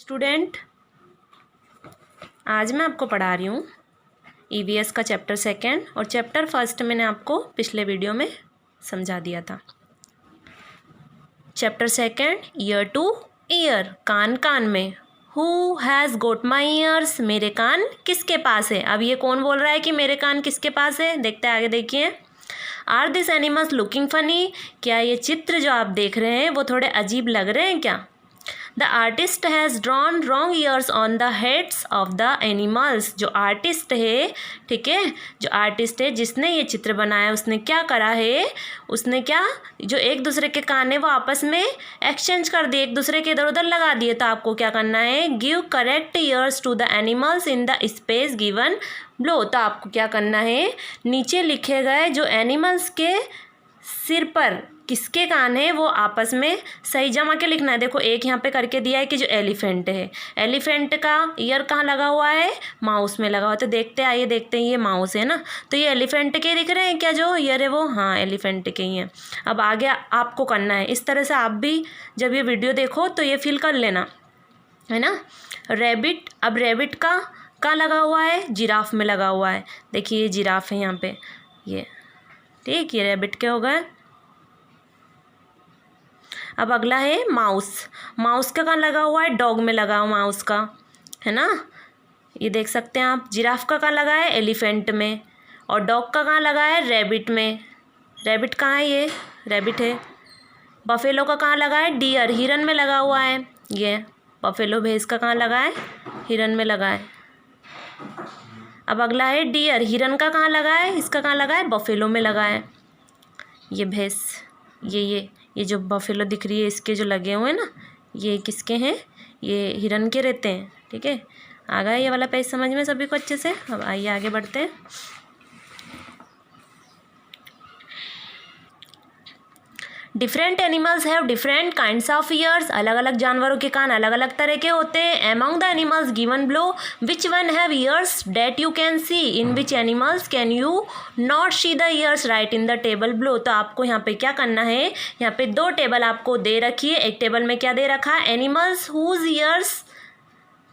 Student, आज मैं आपको पढ़ा रही हूँ ईवीएस का चैप्टर सेकंड और चैप्टर फर्स्ट मैंने आपको पिछले वीडियो में समझा दिया था। Chapter second, year to year, कान कान में। Who has got my ears, मेरे कान किसके पास है। अब ये कौन बोल रहा है कि मेरे कान किसके पास है, देखते हैं आगे। देखिए, are this animals looking funny, क्या ये चित्र जो आप देख रहे हैं वो थोड़े अजीब लग रहे हैं क्या। The artist has drawn wrong years on the heads of the animals, जो आर्टिस्ट है, ठीक है, जो आर्टिस्ट है जिसने ये चित्र बनाया उसने क्या करा है, उसने क्या, जो एक दूसरे के कान है वो आपस में एक्सचेंज कर दिए, एक दूसरे के इधर उधर लगा दिए। तो आपको क्या करना है, give correct ears to the animals in the space given below. तो आपको क्या करना है, नीचे लिखे गए जो एनिमल्स के सिर पर किसके कान है वो आपस में सही जमा के लिखना है। देखो, एक यहाँ पे करके दिया है कि जो एलिफेंट है, एलिफेंट का ईयर कहाँ लगा हुआ है, माउस में लगा हुआ है। तो देखते हैं, आइए देखते हैं, ये माउस है ना, तो ये एलिफेंट के दिख रहे हैं क्या, जो ईयर है वो, हाँ एलिफेंट के ही हैं। अब आगे आपको करना है इस तरह से, आप भी जब ये वीडियो देखो तो ये फील कर लेना, है ना। रैबिट, अब रैबिट का कहाँ लगा हुआ है, जिराफ में लगा हुआ है। देखिए ये जिराफ है यहाँ पे, ये ठीक, ये रैबिट के हो गए। अब अगला है माउस, माउस का कहाँ लगा हुआ है, डॉग में लगा हुआ माउस का, है ना, ये देख सकते हैं आप। जिराफ का कहाँ लगा है, एलिफेंट में, और डॉग का कहाँ लगा है, रैबिट में। रैबिट कहाँ है, ये रैबिट है। बफेलो का कहाँ लगा है, डियर, हिरन में लगा हुआ है। ये बफेलो भैंस का कहाँ लगा है, हिरन में लगा है। अब अगला है डियर, हिरन का कहाँ लगा है, इसका कहाँ लगा है, बफेलो में लगा है। ये भैंस, ये जो बफेलो दिख रही है इसके जो लगे हुए हैं ना, ये किसके हैं, ये हिरन के रहते हैं, ठीक है। आ गया ये वाला पेज समझ में सभी को अच्छे से। अब आइए आगे बढ़ते हैं। Different animals have different kinds of years, अलग अलग जानवरों के कान अलग अलग तरह के होते हैं। Among the animals given below, which one have ears that you can see, in which animals can you not see the ears, write in the table below. तो आपको यहाँ पे क्या करना है, यहाँ पे दो टेबल आपको दे रखी है। एक टेबल में क्या दे रखा है, animals whose ears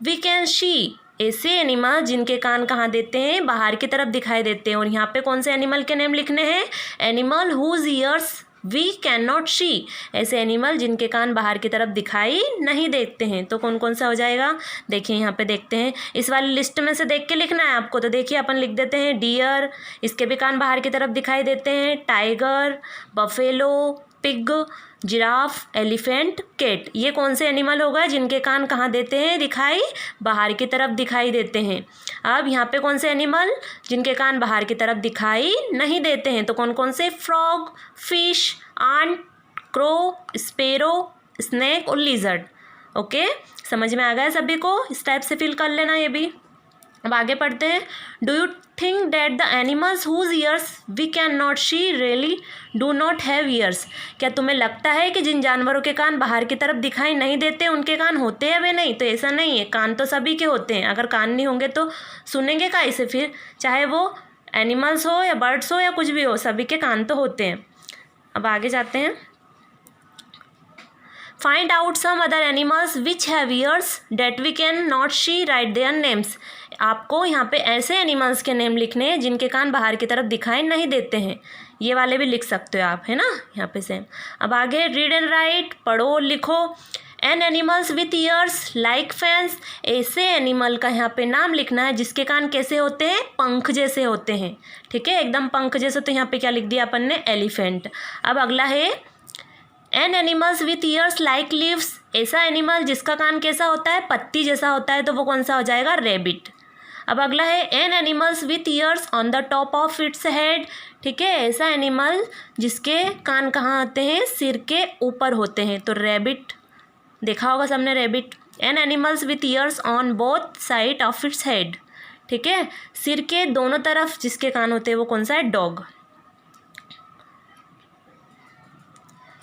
we can see, ऐसे एनिमल जिनके कान कहाँ देते हैं, बाहर की तरफ दिखाई देते हैं। और यहाँ पे कौन से एनिमल के नेम लिखने हैं, animal whose ears we can not see, ऐसे एनिमल जिनके कान बाहर की तरफ दिखाई नहीं देते हैं। तो कौन कौन सा हो जाएगा, देखिए यहाँ पे देखते हैं, इस वाली लिस्ट में से देख के लिखना है आपको। तो देखिए अपन लिख देते हैं, डियर, इसके भी कान बाहर की तरफ दिखाई देते हैं। Tiger, buffalo, pig, giraffe, elephant, cat, ये कौन से एनिमल हो गए जिनके कान कहाँ देते हैं, दिखाई, बाहर की तरफ दिखाई देते हैं। अब यहाँ पे कौन से एनिमल जिनके कान बाहर की तरफ दिखाई नहीं देते हैं, तो कौन कौन से, frog, fish, ant, crow, sparrow, snake और लिजर्ड। ओके, समझ में आ गया सभी को, इस टाइप से फिल कर लेना ये भी। अब आगे पढ़ते हैं। Do you think that the animals whose ears we can not see really do not have ears, क्या तुम्हें लगता है कि जिन जानवरों के कान बाहर की तरफ दिखाई नहीं देते उनके कान होते हैं वे नहीं। तो ऐसा नहीं है, कान तो सभी के होते हैं। अगर कान नहीं होंगे तो सुनेंगे कैसे फिर, चाहे वो एनिमल्स हो या बर्ड्स हो या कुछ भी हो, सभी के कान तो होते हैं। अब आगे जाते हैं। Find out some other animals which have ears that we can not see, write their names. आपको यहाँ पे ऐसे एनिमल्स के नेम लिखने हैं जिनके कान बाहर की तरफ दिखाई नहीं देते हैं। ये वाले भी लिख सकते हो आप, है ना, यहाँ पे सेम। अब आगे रीड एंड राइट, पढ़ो और लिखो। An animals with ears like fans, ऐसे एनिमल का यहाँ पे नाम लिखना है जिसके कान कैसे होते हैं, पंख जैसे होते हैं, ठीक है, एकदम पंख जैसे। तो यहाँ पे क्या लिख दिया अपन ने, एलिफेंट। अब अगला है an animals with ears like leaves, ऐसा एनिमल जिसका कान कैसा होता है, पत्ती जैसा होता है, तो वो कौन सा हो जाएगा, रैबिट। अब अगला है an animals with ears on the top of its head, ठीक है, ऐसा एनिमल जिसके कान कहाँ होते हैं, सिर के ऊपर होते हैं, तो रैबिट। देखा होगा सबने rabbit. An animals with ears on both side of its head, ठीक है, सिर के दोनों तरफ जिसके कान होते हैं वो कौन सा है, dog.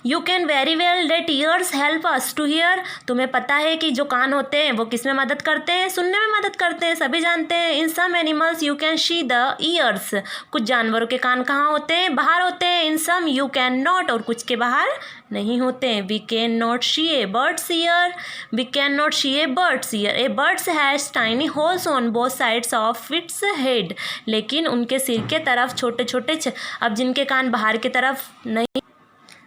You can very well that ears help us to hear. तुम्हें पता है कि जो कान होते हैं वो किस में मदद करते हैं, सुनने में मदद करते हैं, सभी जानते हैं। In some animals you can see the ears. कुछ जानवरों के कान कहाँ होते हैं, बाहर होते हैं। In some you can not, और कुछ के बाहर नहीं होते हैं। We can not see a bird's ear, we can not see a bird's ear. A birds has tiny holes on both sides of its head. लेकिन उनके सिर के तरफ छोटे छोटे अब जिनके कान बाहर की तरफ नहीं,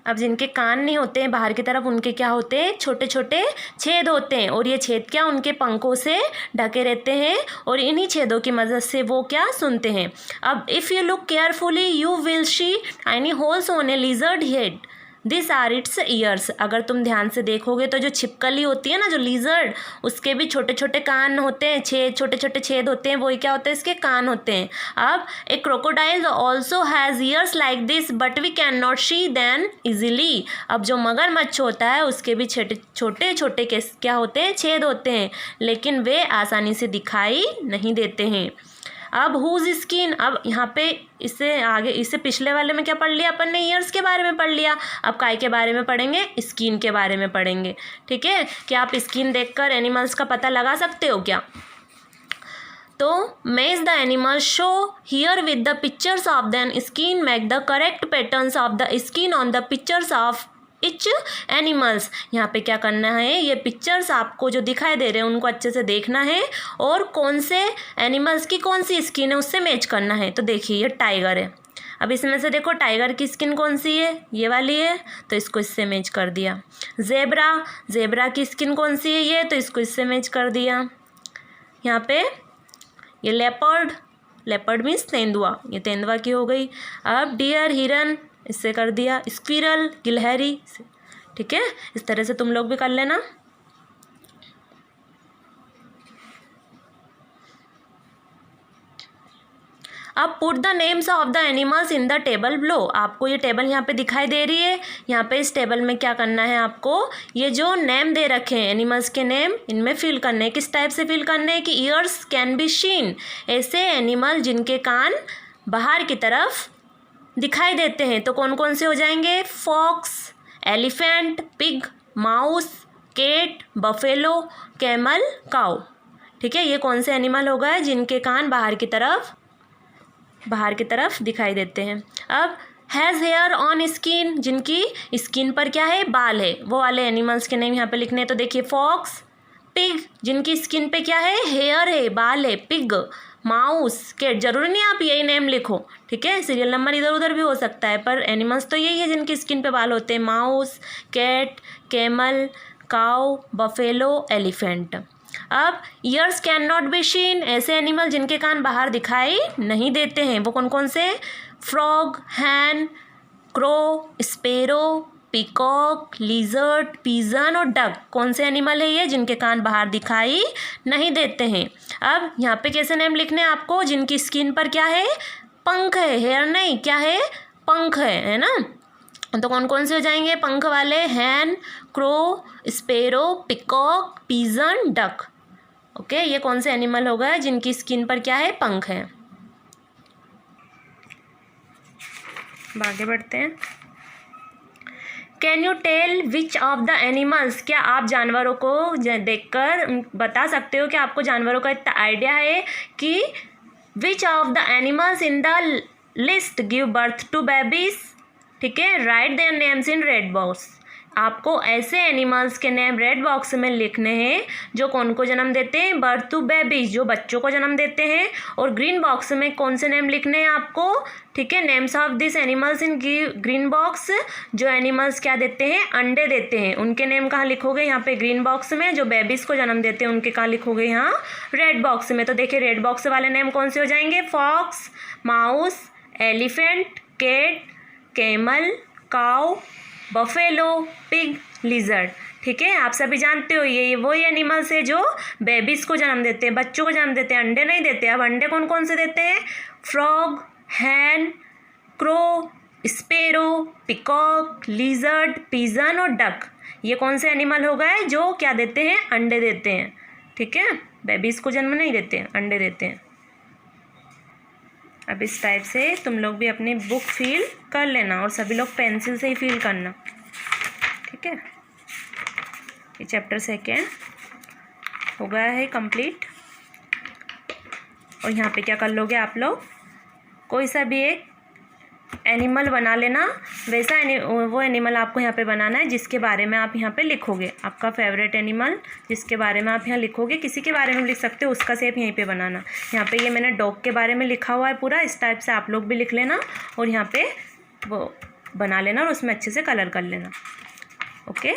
अब जिनके कान नहीं होते हैं बाहर की तरफ, उनके क्या होते हैं, छोटे छोटे छेद होते हैं। और ये छेद क्या, उनके पंखों से ढके रहते हैं, और इन्हीं छेदों की मदद से वो क्या सुनते हैं। अब if you look carefully you will see tiny holes on a lizard head, this are its ears. अगर तुम ध्यान से देखोगे तो जो छिपकली होती है ना, जो लिजर्ड, उसके भी छोटे छोटे कान होते हैं, छेद, छोटे छोटे छेद होते हैं, वही क्या होते हैं, इसके कान होते हैं। अब a crocodile also has ears like this but we can not see them easily. अब जो मगरमच्छ होता है उसके भी छोटे छोटे क्या होते हैं, छेद होते हैं, लेकिन वे आसानी से दिखाई नहीं देते हैं। अब हुज स्किन, अब यहाँ पे इससे आगे, इससे पिछले वाले में क्या पढ़ लिया अपन ने, ईयर्स के बारे में पढ़ लिया। अब काय के बारे में पढ़ेंगे, स्किन के बारे में पढ़ेंगे। ठीक है, क्या आप स्किन देखकर एनिमल्स का पता लगा सकते हो क्या? तो match the animal show here with the pictures of then skin, make the correct patterns of the skin on the pictures of each animals. यहाँ पे क्या करना है, ये पिक्चर्स आपको जो दिखाई दे रहे हैं उनको अच्छे से देखना है, और कौन से एनिमल्स की कौन सी स्किन है उससे मैच करना है। तो देखिए ये टाइगर है, अब इसमें से देखो टाइगर की स्किन कौन सी है, ये वाली है, तो इसको इससे मैच कर दिया। ज़ेब्रा, ज़ेब्रा की स्किन कौन सी है, ये, तो इसको इससे मैच कर दिया। यहाँ पे ये लेपर्ड, लेपर्ड मीन्स तेंदुआ, ये तेंदुआ की हो गई। अब डियर, हिरन, इससे कर दिया। स्क्विरल, गिलहरी। ठीक है, इस तरह से तुम लोग भी कर लेना। अब put the names of the animals in the table below. आपको ये टेबल यहाँ पे दिखाई दे रही है। यहाँ पे इस टेबल में क्या करना है, आपको ये जो नेम दे रखे हैं एनिमल्स के नेम, इनमें फिल करने हैं। किस टाइप से फिल करने हैं कि ईयर्स कैन बी शीन, ऐसे एनिमल जिनके कान बाहर की तरफ दिखाई देते हैं। तो कौन कौन से हो जाएंगे, fox, elephant, pig, mouse, cat, buffalo, camel, cow. ठीक है, ये कौन से एनिमल हो गए जिनके कान बाहर की तरफ दिखाई देते हैं। अब हैज़ हेयर ऑन स्किन, जिनकी स्किन पर क्या है, बाल है, वो वाले एनिमल्स के नेम यहाँ पे लिखने हैं। तो देखिए फॉक्स, पिग, जिनकी स्किन पे क्या है, हेयर है, बाल है, पिग, माउस, कैट। जरूरी नहीं आप यही नेम लिखो, ठीक है, सीरियल नंबर इधर उधर भी हो सकता है, पर एनिमल्स तो यही है जिनकी स्किन पे बाल होते हैं, mouse, cat, camel, cow, buffalo, elephant. अब ईयर्स कैन नॉट बी शीन, ऐसे एनिमल जिनके कान बाहर दिखाई नहीं देते हैं, वो कौन कौन से, frog, hen, crow, sparrow, peacock, lizard, pigeon और डक। कौन से एनिमल है ये जिनके कान बाहर दिखाई नहीं देते हैं। अब यहाँ पे कैसे नेम लिखने हैं आपको, जिनकी स्किन पर क्या है, पंख है, हेयर नहीं, क्या है, पंख है ना। तो कौन कौन से हो जाएंगे पंख वाले, hen, crow, sparrow, peacock, pigeon, duck. Okay, ये कौन से एनिमल हो गए जिनकी स्किन पर क्या है, पंख है। आगे बढ़ते हैं। Can you tell which of the animals, क्या आप जानवरों को देखकर बता सकते हो कि आपको जानवरों का इतना आइडिया है कि which of the animals in the list give birth to babies. ठीक है, write their names in red box. आपको ऐसे एनिमल्स के नेम रेड बॉक्स में लिखने हैं जो कौन को जन्म देते हैं, बर्थ टू बेबीज, जो बच्चों को जन्म देते हैं। और ग्रीन बॉक्स में कौन से नेम लिखने हैं आपको, ठीक है, names of this animals in green box, जो एनिमल्स क्या देते हैं, अंडे देते हैं, उनके नेम कहाँ लिखोगे, यहाँ पे ग्रीन बॉक्स में। जो बेबीज को जन्म देते हैं उनके कहाँ लिखोगे, यहाँ रेड बॉक्स में। तो देखिए रेड बॉक्स वाले नेम कौन से हो जाएंगे, fox, mouse, elephant, cat, camel, cow, buffalo, pig, lizard. ठीक है, आप सभी जानते हो ये वही एनिमल्स है जो बेबीज को जन्म देते हैं, बच्चों को जन्म देते हैं, अंडे नहीं देते। अब अंडे कौन कौन से देते हैं, frog, hen, crow, sparrow, peacock, lizard, pigeon और डक। ये कौन से एनिमल हो गए जो क्या देते हैं, अंडे देते हैं। ठीक है, बेबीज को जन्म नहीं देते हैं, अंडे देते हैं। अब इस टाइप से तुम लोग भी अपनी बुक फिल कर लेना, और सभी लोग पेंसिल से ही फिल करना। ठीक है, ये चैप्टर सेकेंड हो गया है कंप्लीट। और यहाँ पे क्या कर लोगे आप लोग, कोई सा भी एक एनिमल बना लेना, वैसा वो एनिमल आपको यहाँ पे बनाना है जिसके बारे में आप यहाँ पे लिखोगे, आपका फेवरेट एनिमल जिसके बारे में आप यहाँ लिखोगे, किसी के बारे में लिख सकते हो, उसका शेप यहीं पे बनाना। यहाँ पे ये मैंने डॉग के बारे में लिखा हुआ है पूरा, इस टाइप से आप लोग भी लिख लेना और यहाँ पे वो बना लेना और उसमें अच्छे से कलर कर लेना। ओके।